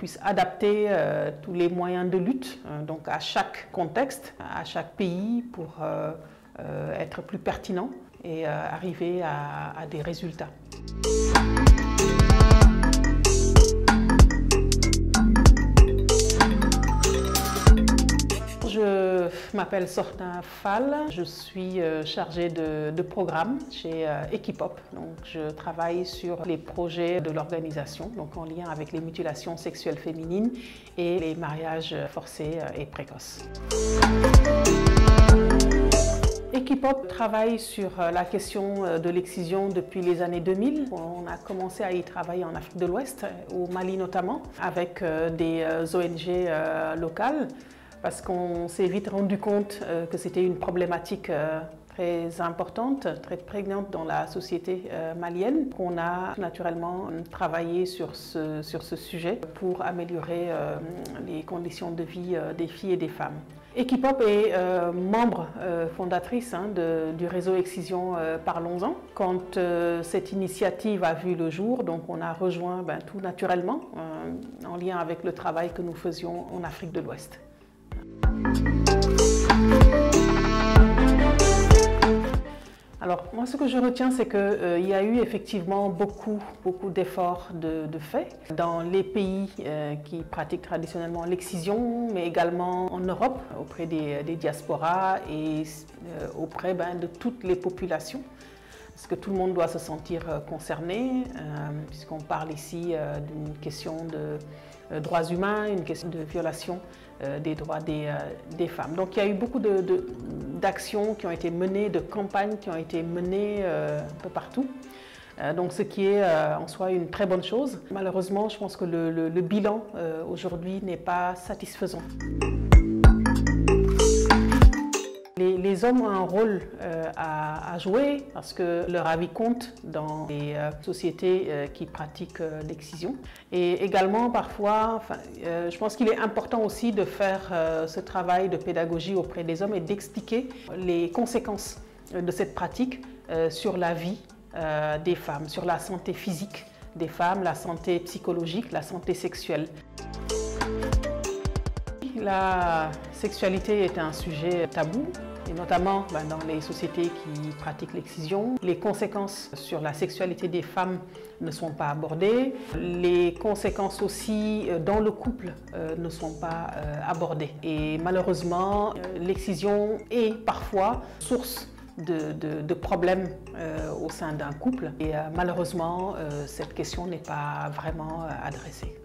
puisse adapter tous les moyens de lutte donc à chaque contexte, à chaque pays pour être plus pertinent et arriver à des résultats. Je m'appelle Sorna Fall, je suis chargée de programme chez Equipop. Donc, je travaille sur les projets de l'organisation, donc en lien avec les mutilations sexuelles féminines et les mariages forcés et précoces. Equipop travaille sur la question de l'excision depuis les années 2000. On a commencé à y travailler en Afrique de l'Ouest, au Mali notamment, avec des ONG locales, parce qu'on s'est vite rendu compte que c'était une problématique très importante, très prégnante dans la société malienne. On a naturellement travaillé sur ce sujet pour améliorer les conditions de vie des filles et des femmes. Equipop est membre fondatrice du réseau Excision Parlons-en. Quand cette initiative a vu le jour, donc on a rejoint tout naturellement en lien avec le travail que nous faisions en Afrique de l'Ouest. Alors, moi, ce que je retiens, c'est qu'il y a eu effectivement beaucoup d'efforts de fait dans les pays qui pratiquent traditionnellement l'excision, mais également en Europe, auprès des diasporas et auprès de toutes les populations. Parce que tout le monde doit se sentir concerné, puisqu'on parle ici d'une question de droits humains, une question de violation des droits des femmes. Donc il y a eu beaucoup d'actions qui ont été menées, de campagnes qui ont été menées un peu partout. Donc ce qui est en soi une très bonne chose. Malheureusement, je pense que le bilan aujourd'hui n'est pas satisfaisant. Les hommes ont un rôle à jouer parce que leur avis compte dans les sociétés qui pratiquent l'excision. Et également, parfois, je pense qu'il est important aussi de faire ce travail de pédagogie auprès des hommes et d'expliquer les conséquences de cette pratique sur la vie des femmes, sur la santé physique des femmes, la santé psychologique, la santé sexuelle. La sexualité est un sujet tabou, et notamment dans les sociétés qui pratiquent l'excision. Les conséquences sur la sexualité des femmes ne sont pas abordées. Les conséquences aussi dans le couple ne sont pas abordées. Et malheureusement, l'excision est parfois source de problèmes au sein d'un couple. Et malheureusement, cette question n'est pas vraiment adressée.